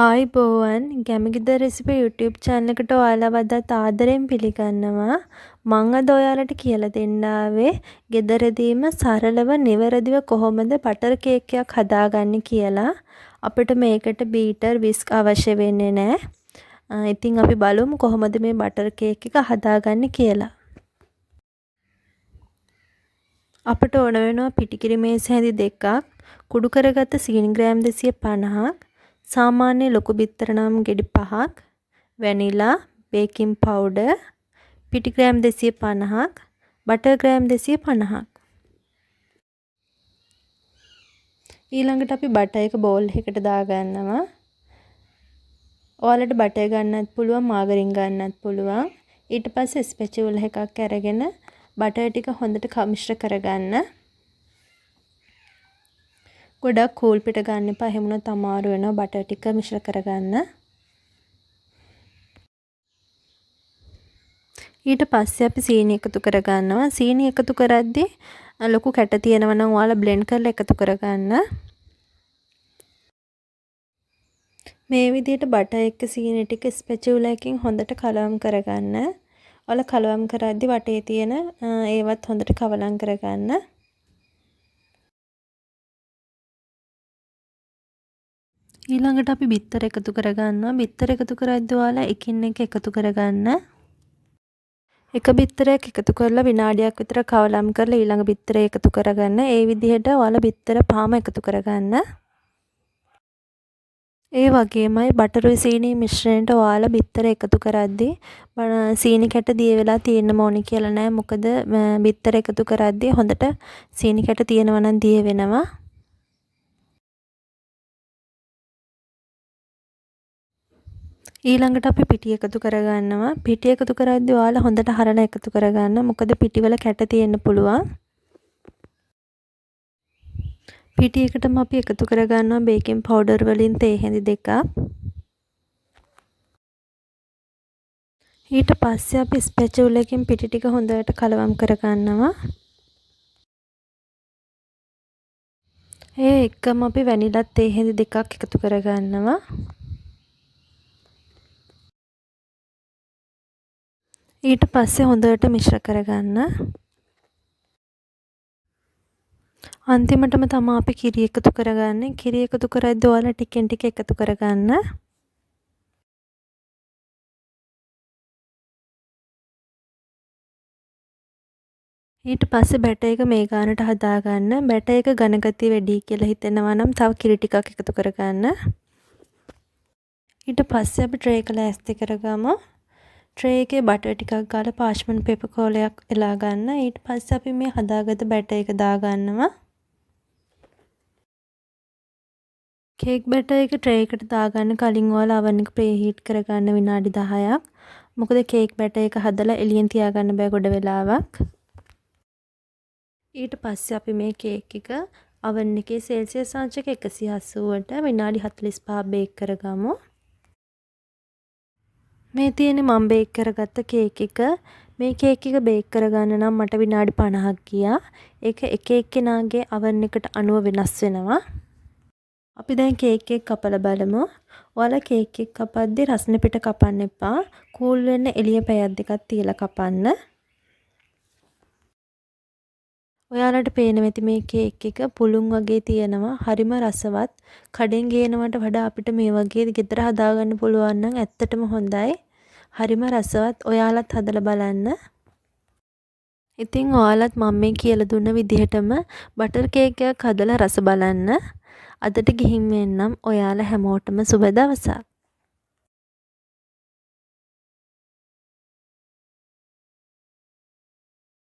ආයිබෝවන් ගැමිගෙදර recipe YouTube channel එකට ඔයාලව අදත් ආදරෙන් පිළිගන්නවා. මම අද ඔයාලට කියලා දෙන්න ආවේ ගෙදරදීම සරලව නිවැරදිව කොහොමද බටර් කේක් එකක් හදාගන්නේ කියලා. අපිට මේකට බීටර් විස්ක් අවශ්‍ය වෙන්නේ නැහැ. ඉතින් අපි බලමු කොහොමද මේ බටර් කේක් එක හදාගන්නේ කියලා. අපිට ඕන වෙනවා පිටිකිරි මේස හැඳි දෙකක්, කුඩු කරගත්ත සීනි ග්‍රෑම් 250ක්, සාමාන්‍ය ලොකු බිත්තර නම් ගෙඩි 5ක්, වැනිලා, බේකින් පවුඩර්, පිටි ග්‍රෑම් 250ක්, බටර් ග්‍රෑම් 250ක්. ඊළඟට අපි බටර් එක බෝල් එකකට දාගන්නවා. ඔයාලට බටර් ගන්නත් පුළුවන්, මාගරින් ගන්නත් පුළුවන්. ඊට පස්සේ ස්පැචුලා එකක් අරගෙන බටර් ටික හොඳට මිශ්‍ර කරගන්න. ගොඩක් කූල් පිට ගන්න එපා. එහෙම වුණොත් අමාරු වෙනවා බටර් ටික මිශ්‍ර කරගන්න. ඊට පස්සේ අපි සීනි එකතු කරගන්නවා. සීනි එකතු කරද්දී ලොකු කැට තියෙනවා නම් ඔයාලා බ්ලෙන්ඩ් කරලා එකතු කරගන්න. මේ විදිහට බටර් එක්ක සීනි ටික ස්පැචුලා එකකින් හොඳට කලවම් කරගන්න. ඔයාලා කලවම් කරද්දී වටේ තියෙන ඒවත් හොඳට කවලම් කරගන්න. ඊළඟට අපි බිත්තර එකතු කරගන්නවා. බිත්තර එකතු කරද්දී ඔයාලා එකින් එක එකතු කරගන්න. එක බිත්තරයක් එකතු කරලා විනාඩියක් විතර කවලම් කරලා ඊළඟ බිත්තරය එකතු කරගන්න. ඒ විදිහට ඔයාලා බිත්තර පහම එකතු කරගන්න. ඒ වගේමයි බටරුයි සීනි මිශ්‍රණයට ඔයාලා බිත්තර එකතු කරද්දී සීනි කැට දිය වෙලා තියෙන්න ඕනි කියලා නෑ. මොකද බිත්තර එකතු කරද්දී හොඳට සීනි කැට තියෙනවා නම් දිය වෙනවා. ඊළඟට අපි පිටි එකතු කරගන්නවා. පිටි එකතු කරද්දී ඔයාලා හොඳට හරලා එකතු කරගන්න. මොකද පිටිවල කැට තියෙන්න පුළුවන්. පිටි එකටම අපි එකතු කරගන්නවා බේකින් පවුඩර් වලින් තේ හැඳි දෙකක්. ඊට පස්සේ අපි ස්පැචුලා එකකින් පිටි ටික හොඳට කලවම් කරගන්නවා. ඒ එක්කම අපි වැනිලා තේ හැඳි දෙකක් එකතු කරගන්නවා. ඊට පස්සේ හොඳට මිශ්‍ර කරගන්න. අන්තිමටම තමයි අපි කිරි එකතු කරගන්නේ. කිරි එකතු කරද්දී ඔයාලා ටිකෙන් ටික එකතු කරගන්න. ඊට පස්සේ බැටර් එක මේ ගානට හදාගන්න. බැටර් එක ඝන ගතිය වැඩි කියලා හිතෙනවා නම් තව කිරි ටිකක් එකතු කරගන්න. ඊට පස්සේ අපි ට්‍රේ එක ලෑස්ති කරගමු. ට්‍රේ එකේ බටර් ටිකක් ගාලා පාර්ච්මන්ට් පේපර් කෝලයක් එලා ගන්න. ඊට පස්සේ අපි මේ හදාගත්ත බැටර් එක දාගන්නවා. කේක් බැටර් එක ට්‍රේ එකට දාගන්න කලින් ඔයාලා oven එක ප්‍රී හීට් කරගන්න විනාඩි 10ක්. මොකද කේක් බැටර් එක හදලා එළියෙන් තියාගන්න බෑ ගොඩ වෙලාවක්. ඊට පස්සේ අපි මේ කේක් එක oven එකේ සෙල්සියස් අංශක 180ට විනාඩි 45 බේක් කරගමු. මේ තියෙන්නේ මම බේක් කරගත්ත කේක් එක. මේ කේක් එක බේක් කරගන්න නම් මට විනාඩි 50ක් ගියා. ඒක එක එක්කෙනාගේ oven එකට අනුව වෙනස් වෙනවා. අපි දැන් කේක් එක කපලා බලමු. ඔයාලා කේක් එක කපද්දී රස්නේ පිට කපන්න එපා. කූල් වෙන්න එළිය පැයක් දෙකක් තියලා කපන්න. ඔයාලට පේනවා ඇති මේ කේක් එක පුළුන් වගේ තියෙනවා. හරිම රසවත්. කඩෙන් ගේනවට වඩා අපිට මේ වගේ ගෙදර හදාගන්න පුළුවන් නම් ඇත්තටම හොඳයි. හරිම රසවත්. ඔයාලත් හදලා බලන්න. ඉතින් ඔයාලත් මම මේ කියලා දුන්න විදිහටම බටර් කේක් එකක් හදලා රස බලන්න. අදට ගිහින් එන්නම්. ඔයාලා හැමෝටම සුබ දවසක්.